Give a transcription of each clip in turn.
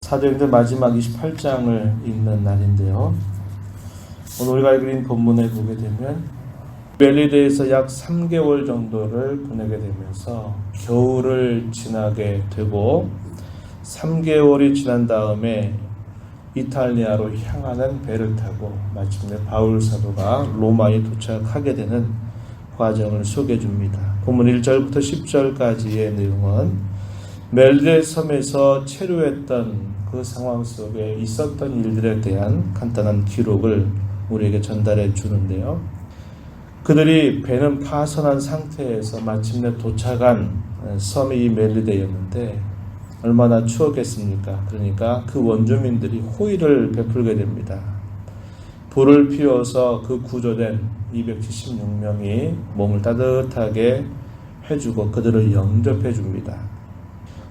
사도행전 마지막 28장을 읽는 날인데요. 오늘 우리가 읽은 본문에 보게 되면 멜리데에서 약 3개월 정도를 보내게 되면서 겨울을 지나게 되고 3개월이 지난 다음에 이탈리아로 향하는 배를 타고 마침내 바울 사도가 로마에 도착하게 되는 과정을 소개해 줍니다. 본문 1절부터 10절까지의 내용은 멜리데 섬에서 체류했던 그 상황 속에 있었던 일들에 대한 간단한 기록을 우리에게 전달해 주는데요. 그들이 배는 파손한 상태에서 마침내 도착한 섬이 이 멜리데였는데 얼마나 추웠겠습니까? 그러니까 그 원주민들이 호의를 베풀게 됩니다. 불을 피워서 그 구조된 276명이 몸을 따뜻하게 해주고 그들을 영접해 줍니다.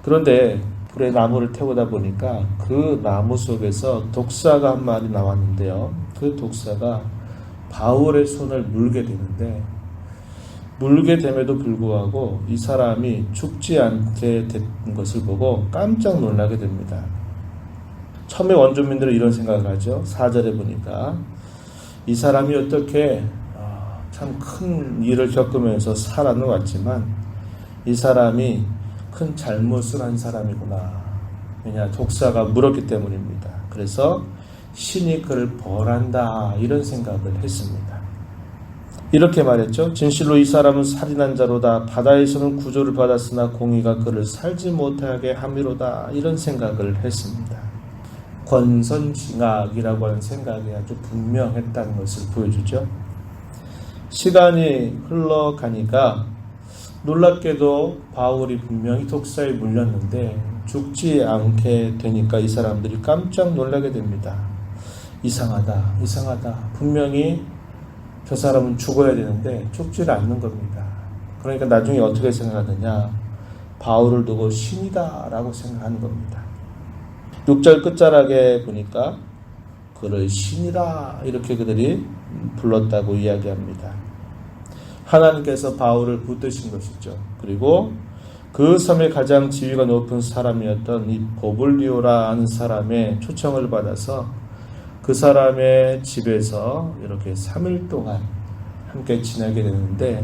그런데 불에 나무를 태우다 보니까 그 나무 속에서 독사가 한 마리 나왔는데요. 그 독사가 바울의 손을 물게 되는데 물게 됨에도 불구하고 이 사람이 죽지 않게 된 것을 보고 깜짝 놀라게 됩니다. 처음에 원주민들은 이런 생각을 하죠. 4절에 보니까 이 사람이 어떻게 참 큰 일을 겪으면서 살아는 왔지만 이 사람이 큰 잘못을 한 사람이구나. 왜냐, 독사가 물었기 때문입니다. 그래서 신이 그를 벌한다 이런 생각을 했습니다. 이렇게 말했죠. 진실로 이 사람은 살인한 자로다. 바다에서는 구조를 받았으나 공의가 그를 살지 못하게 함이로다. 이런 생각을 했습니다. 권선징악이라고 하는 생각이 아주 분명했다는 것을 보여주죠. 시간이 흘러가니까 놀랍게도 바울이 분명히 독사에 물렸는데 죽지 않게 되니까 이 사람들이 깜짝 놀라게 됩니다. 이상하다. 분명히 저 사람은 죽어야 되는데 죽지를 않는 겁니다. 그러니까 나중에 어떻게 생각하느냐. 바울을 두고 신이다 라고 생각하는 겁니다. 6절 끝자락에 보니까 그를 신이라 이렇게 그들이 불렀다고 이야기합니다. 하나님께서 바울을 붙드신 것이죠. 그리고 그 섬의 가장 지위가 높은 사람이었던 이 보블리오라 하는 사람의 초청을 받아서 그 사람의 집에서 이렇게 3일 동안 함께 지내게 되는데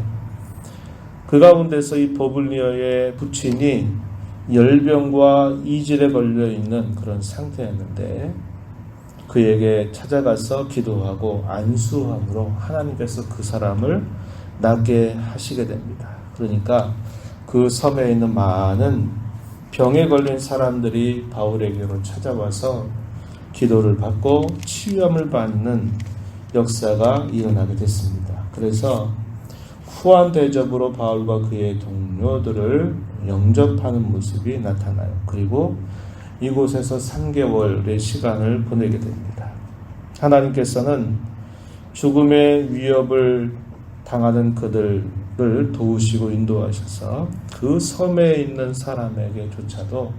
그 가운데서 이 보블리오의 부친이 열병과 이질에 걸려있는 그런 상태였는데 그에게 찾아가서 기도하고 안수함으로 하나님께서 그 사람을 낫게 하시게 됩니다. 그러니까 그 섬에 있는 많은 병에 걸린 사람들이 바울에게로 찾아와서 기도를 받고 치유함을 받는 역사가 일어나게 됐습니다. 그래서 후한 대접으로 바울과 그의 동료들을 영접하는 모습이 나타나요. 그리고 이곳에서 3개월의 시간을 보내게 됩니다. 하나님께서는 죽음의 위협을 당하는 그들을 도우시고 인도하셔서 그 섬에 있는 사람에게조차도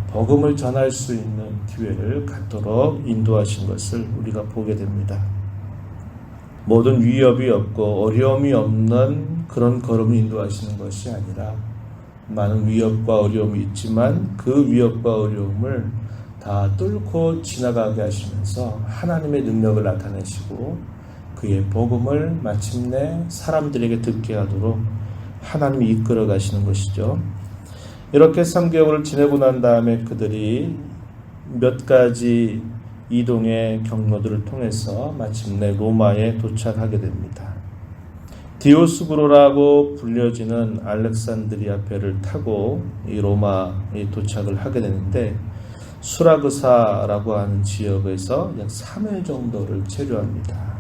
복음을 전할 수 있는 기회를 갖도록 인도하신 것을 우리가 보게 됩니다. 모든 위협이 없고 어려움이 없는 그런 걸음을 인도하시는 것이 아니라 많은 위협과 어려움이 있지만 그 위협과 어려움을 다 뚫고 지나가게 하시면서 하나님의 능력을 나타내시고 그의 복음을 마침내 사람들에게 듣게 하도록 하나님이 이끌어 가시는 것이죠. 이렇게 3개월을 지내고 난 다음에 그들이 몇 가지 이동의 경로들을 통해서 마침내 로마에 도착하게 됩니다. 디오스구로라고 불려지는 알렉산드리아 배를 타고 이 로마에 도착을 하게 되는데 수라그사라고 하는 지역에서 약 3일 정도를 체류합니다.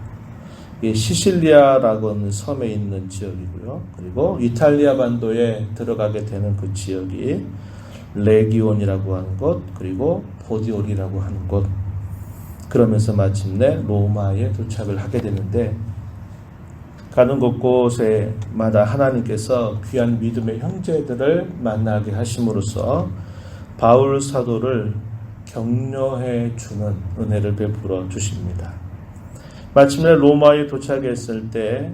시실리아라고 하는 섬에 있는 지역이고요. 그리고 이탈리아 반도에 들어가게 되는 그 지역이 레기온이라고 하는 곳, 그리고 보디올이라고 하는 곳. 그러면서 마침내 로마에 도착을 하게 되는데 가는 곳곳에마다 하나님께서 귀한 믿음의 형제들을 만나게 하심으로써 바울 사도를 격려해 주는 은혜를 베풀어 주십니다. 마침내 로마에 도착했을 때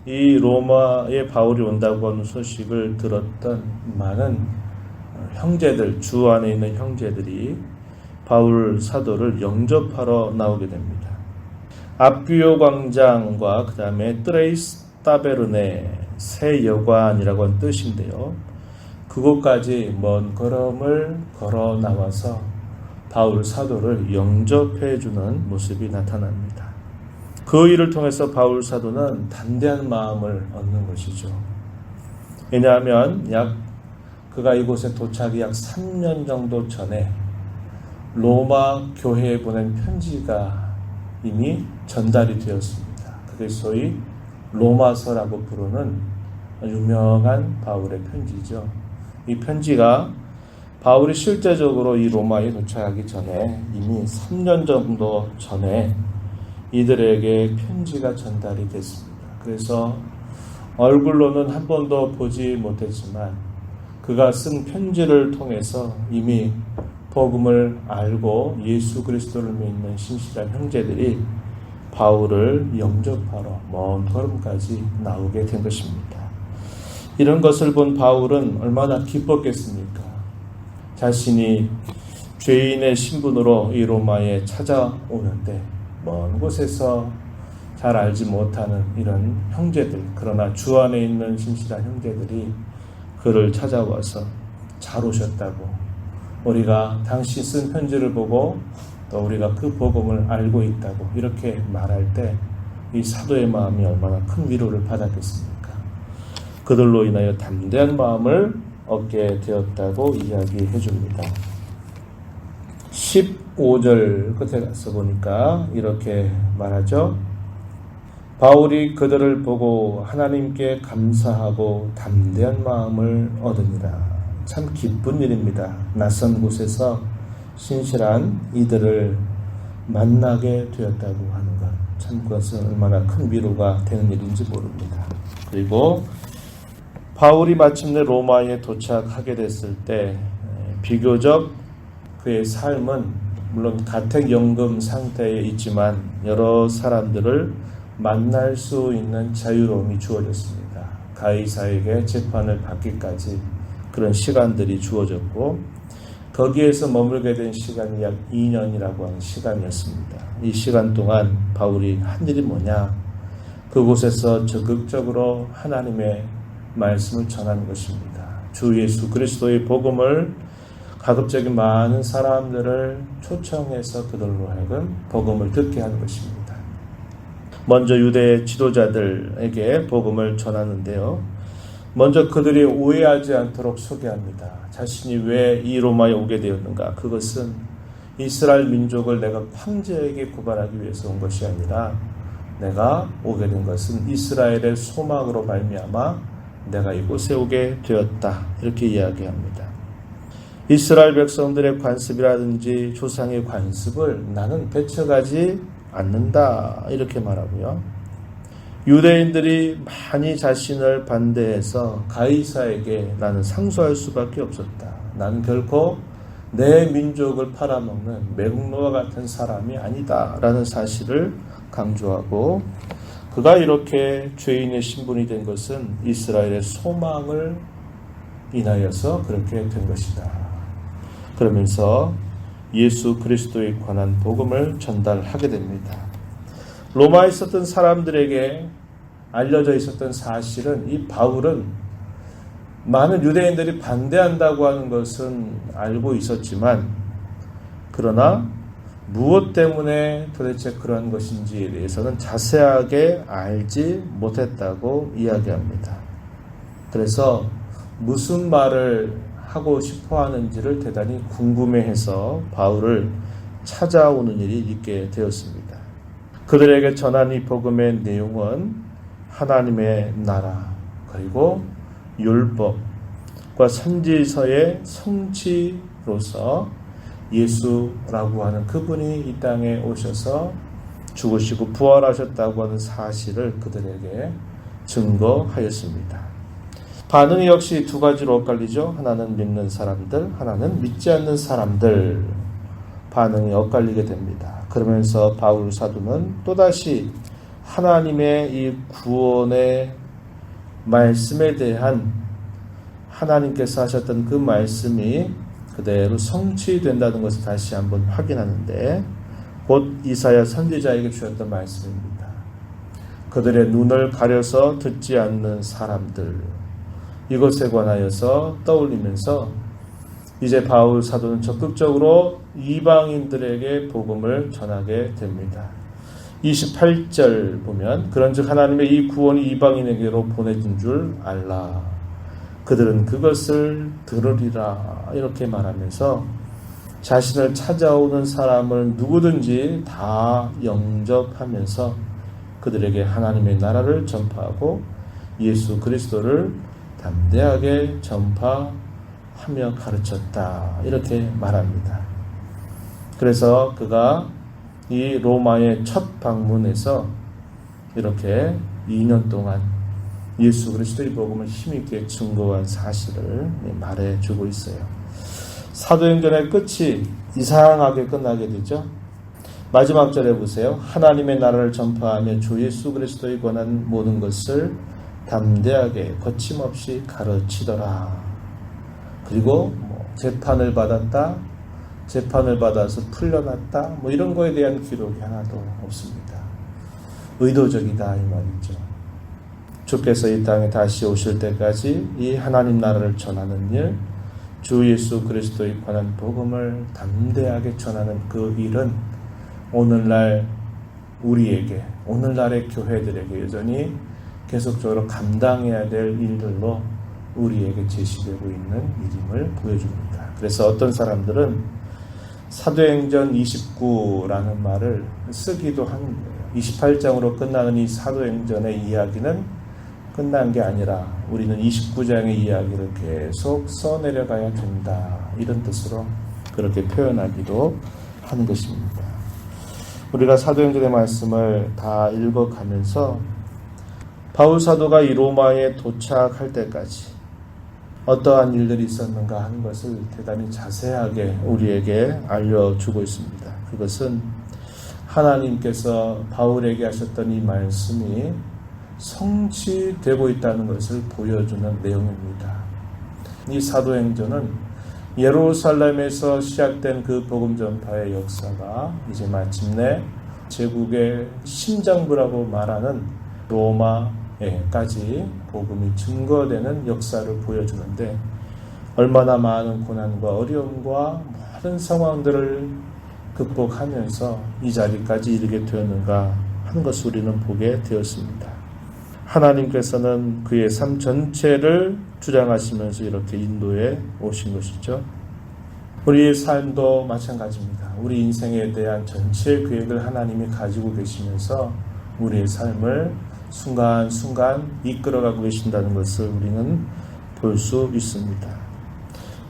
이 로마에 바울이 온다고 하는 소식을 들었던 많은 형제들, 주 안에 있는 형제들이 바울 사도를 영접하러 나오게 됩니다. 압규요 광장과 그 다음에 트레이스 타베르네 새 여관이라고 하는 뜻인데요. 그곳까지 먼 걸음을 걸어 나와서 바울 사도를 영접해 주는 모습이 나타납니다. 그 일을 통해서 바울 사도는 담대한 마음을 얻는 것이죠. 왜냐하면 그가 이곳에 도착이 약 3년 정도 전에 로마 교회에 보낸 편지가 이미 전달이 되었습니다. 그게 소위 로마서라고 부르는 유명한 바울의 편지죠. 이 편지가 바울이 실제적으로 이 로마에 도착하기 전에 이미 3년 정도 전에 이들에게 편지가 전달이 됐습니다. 그래서 얼굴로는 한 번도 보지 못했지만 그가 쓴 편지를 통해서 이미 복음을 알고 예수 그리스도를 믿는 신실한 형제들이 바울을 영접하러 먼 걸음까지 나오게 된 것입니다. 이런 것을 본 바울은 얼마나 기뻤겠습니까? 자신이 죄인의 신분으로 이 로마에 찾아오는데 먼 곳에서 잘 알지 못하는 이런 형제들, 그러나 주 안에 있는 신실한 형제들이 그를 찾아와서 잘 오셨다고, 우리가 당시 쓴 편지를 보고 또 우리가 그 복음을 알고 있다고 이렇게 말할 때 이 사도의 마음이 얼마나 큰 위로를 받았겠습니까? 그들로 인하여 담대한 마음을 얻게 되었다고 이야기해 줍니다. 15절 끝에 가서 보니까 이렇게 말하죠. 바울이 그들을 보고 하나님께 감사하고 담대한 마음을 얻으니라. 참 기쁜 일입니다. 낯선 곳에서 신실한 이들을 만나게 되었다고 하는 것. 참 그것은 얼마나 큰 위로가 되는 일인지 모릅니다. 그리고 바울이 마침내 로마에 도착하게 됐을 때 비교적 그의 삶은 물론 가택연금 상태에 있지만 여러 사람들을 만날 수 있는 자유로움이 주어졌습니다. 가이사에게 재판을 받기까지 그런 시간들이 주어졌고 거기에서 머물게 된 시간이 약 2년이라고 하는 시간이었습니다. 이 시간 동안 바울이 한 일이 뭐냐? 그곳에서 적극적으로 하나님의 말씀을 전하는 것입니다. 주 예수 그리스도의 복음을 가급적인 많은 사람들을 초청해서 그들로 하여금 복음을 듣게 하는 것입니다. 먼저 유대 지도자들에게 복음을 전하는데요. 먼저 그들이 오해하지 않도록 소개합니다. 자신이 왜 이 로마에 오게 되었는가? 그것은 이스라엘 민족을 내가 황제에게 고발하기 위해서 온 것이 아니라 내가 오게 된 것은 이스라엘의 소망으로 말미암아 내가 이곳에 오게 되었다. 이렇게 이야기합니다. 이스라엘 백성들의 관습이라든지 조상의 관습을 나는 배척하지 않는다. 이렇게 말하고요. 유대인들이 많이 자신을 반대해서 가이사에게 나는 상소할 수밖에 없었다. 나는 결코 내 민족을 팔아먹는 매국노와 같은 사람이 아니다. 라는 사실을 강조하고 그가 이렇게 죄인의 신분이 된 것은 이스라엘의 소망을 인하여서 그렇게 된 것이다. 그러면서 예수 그리스도에 관한 복음을 전달하게 됩니다. 로마에 있었던 사람들에게 알려져 있었던 사실은 이 바울은 많은 유대인들이 반대한다고 하는 것은 알고 있었지만 그러나 무엇 때문에 도대체 그런 것인지에 대해서는 자세하게 알지 못했다고 이야기합니다. 그래서 무슨 말을 하고 싶어 하는지를 대단히 궁금해해서 바울을 찾아오는 일이 있게 되었습니다. 그들에게 전한 이 복음의 내용은 하나님의 나라 그리고 율법과 선지서의 성취로서 예수라고 하는 그분이 이 땅에 오셔서 죽으시고 부활하셨다고 하는 사실을 그들에게 증거하였습니다. 반응이 역시 두 가지로 엇갈리죠. 하나는 믿는 사람들, 하나는 믿지 않는 사람들 반응이 엇갈리게 됩니다. 그러면서 바울 사도는 또다시 하나님의 이 구원의 말씀에 대한 하나님께서 하셨던 그 말씀이 그대로 성취된다는 것을 다시 한번 확인하는데, 곧 이사야 선지자에게 주셨던 말씀입니다. 그들의 눈을 가려서 듣지 않는 사람들, 이것에 관하여서 떠올리면서 이제 바울 사도는 적극적으로 이방인들에게 복음을 전하게 됩니다. 28절 보면, 그런즉 하나님의 이 구원이 이방인에게로 보내진 줄 알라. 그들은 그것을 들으리라. 이렇게 말하면서 자신을 찾아오는 사람을 누구든지 다 영접하면서 그들에게 하나님의 나라를 전파하고 예수 그리스도를 담대하게 전파하며 가르쳤다. 이렇게 말합니다. 그래서 그가 이 로마의 첫 방문에서 이렇게 2년 동안 예수 그리스도의 복음을 힘있게 증거한 사실을 말해주고 있어요. 사도행전의 끝이 이상하게 끝나게 되죠. 마지막 절에 보세요. 하나님의 나라를 전파하며 주 예수 그리스도의 권한 모든 것을 담대하게 거침없이 가르치더라. 그리고 재판을 받았다, 재판을 받아서 풀려났다, 이런 거에 대한 기록이 하나도 없습니다. 의도적이다 이 말이죠. 주께서 이 땅에 다시 오실 때까지 이 하나님 나라를 전하는 일, 주 예수 그리스도의 관한 복음을 담대하게 전하는 그 일은 오늘날 우리에게, 오늘날의 교회들에게 여전히 계속적으로 감당해야 될 일들로 우리에게 제시되고 있는 일임을 보여줍니다. 그래서 어떤 사람들은 사도행전 29라는 말을 쓰기도 합니다. 28장으로 끝나는 이 사도행전의 이야기는 끝난 게 아니라 우리는 29장의 이야기를 계속 써내려가야 된다. 이런 뜻으로 그렇게 표현하기도 한 것입니다. 우리가 사도행전의 말씀을 다 읽어가면서 바울 사도가 이 로마에 도착할 때까지 어떠한 일들이 있었는가 하는 것을 대단히 자세하게 우리에게 알려주고 있습니다. 그것은 하나님께서 바울에게 하셨던 이 말씀이 성취되고 있다는 것을 보여주는 내용입니다. 이 사도행전은 예루살렘에서 시작된 그 복음 전파의 역사가 이제 마침내 제국의 심장부라고 말하는 로마에까지 복음이 증거되는 역사를 보여주는데, 얼마나 많은 고난과 어려움과 많은 상황들을 극복하면서 이 자리까지 이르게 되었는가 하는 것을 우리는 보게 되었습니다. 하나님께서는 그의 삶 전체를 주장하시면서 이렇게 인도해 오신 것이죠. 우리의 삶도 마찬가지입니다. 우리 인생에 대한 전체 계획을 하나님이 가지고 계시면서 우리의 삶을 순간순간 이끌어가고 계신다는 것을 우리는 볼 수 있습니다.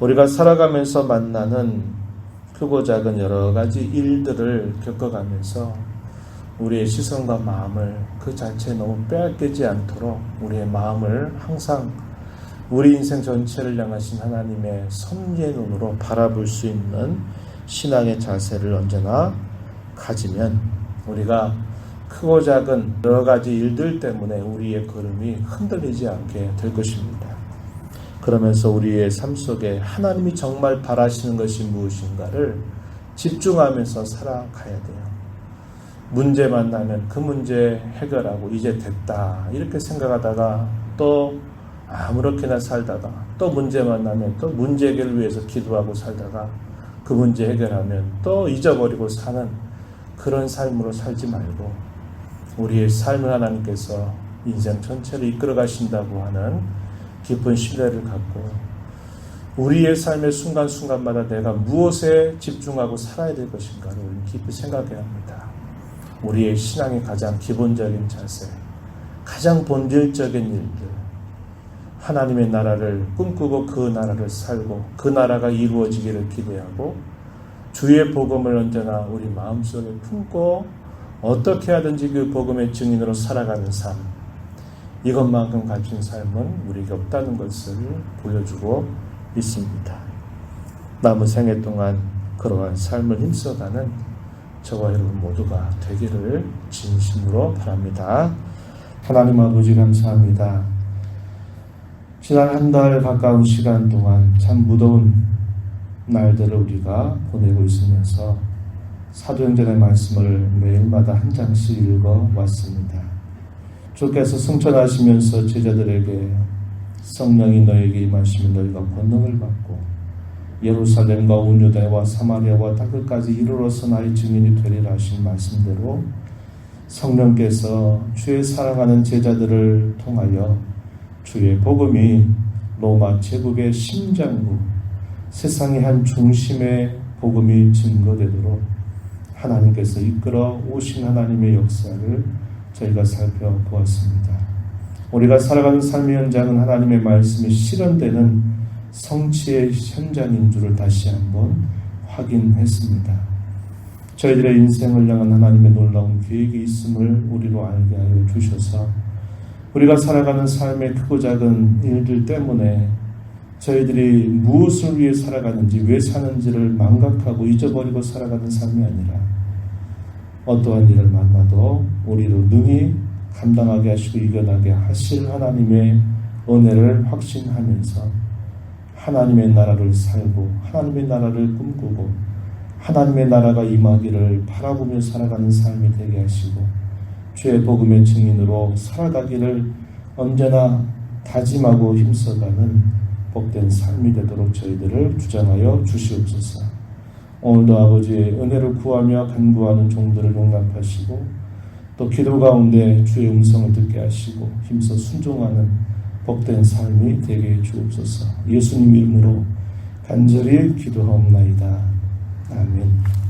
우리가 살아가면서 만나는 크고 작은 여러 가지 일들을 겪어가면서 우리의 시선과 마음을 그 자체에 너무 빼앗기지 않도록 우리의 마음을 항상 우리 인생 전체를 향하신 하나님의 섭리의 눈으로 바라볼 수 있는 신앙의 자세를 언제나 가지면 우리가 크고 작은 여러 가지 일들 때문에 우리의 걸음이 흔들리지 않게 될 것입니다. 그러면서 우리의 삶 속에 하나님이 정말 바라시는 것이 무엇인가를 집중하면서 살아가야 돼요. 문제 만나면 그 문제 해결하고 이제 됐다 이렇게 생각하다가 또 아무렇게나 살다가 또 문제 만나면 또 문제 해결을 위해서 기도하고 살다가 그 문제 해결하면 또 잊어버리고 사는 그런 삶으로 살지 말고 우리의 삶을 하나님께서 인생 전체를 이끌어 가신다고 하는 깊은 신뢰를 갖고 우리의 삶의 순간순간마다 내가 무엇에 집중하고 살아야 될 것인가를 깊이 생각해야 합니다. 우리의 신앙의 가장 기본적인 자세, 가장 본질적인 일들, 하나님의 나라를 꿈꾸고 그 나라를 살고 그 나라가 이루어지기를 기대하고 주의 복음을 언제나 우리 마음속에 품고 어떻게 하든지 그 복음의 증인으로 살아가는 삶, 이것만큼 값진 삶은 우리에게 없다는 것을 보여주고 있습니다. 남은 생애 동안 그러한 삶을 힘써가는 저와 여러분 모두가 되기를 진심으로 바랍니다. 하나님 아버지 감사합니다. 지난 한 달 가까운 시간 동안 참 무더운 날들을 우리가 보내고 있으면서 사도행전의 말씀을 매일마다 한 장씩 읽어왔습니다. 주께서 승천하시면서 제자들에게 성령이 너에게 임하시면 너희가 권능을 받고 예루살렘과 온 유다와 사마리아와 다 끝까지 이르러서 나의 증인이 되리라 하신 말씀대로 성령께서 주의 사랑하는 제자들을 통하여 주의 복음이 로마 제국의 심장부, 세상의 한 중심의 복음이 증거되도록 하나님께서 이끌어 오신 하나님의 역사를 저희가 살펴보았습니다. 우리가 살아가는 삶의 현장은 하나님의 말씀이 실현되는 성취의 현장인 줄을 다시 한번 확인했습니다. 저희들의 인생을 향한 하나님의 놀라운 계획이 있음을 우리로 알게 하여 주셔서 우리가 살아가는 삶의 크고 작은 일들 때문에 저희들이 무엇을 위해 살아가는지 왜 사는지를 망각하고 잊어버리고 살아가는 삶이 아니라 어떠한 일을 만나도 우리로 능히 감당하게 하시고 이겨나게 하실 하나님의 은혜를 확신하면서 하나님의 나라를 살고 하나님의 나라를 꿈꾸고 하나님의 나라가 임하기를 바라보며 살아가는 삶이 되게 하시고 주의 복음의 증인으로 살아가기를 언제나 다짐하고 힘써가는 복된 삶이 되도록 저희들을 주장하여 주시옵소서. 오늘도 아버지의 은혜를 구하며 간구하는 종들을 용납하시고 또 기도 가운데 주의 음성을 듣게 하시고 힘써 순종하는 복된 삶이 되게 해 주옵소서. 예수님 이름으로 간절히 기도하옵나이다. 아멘.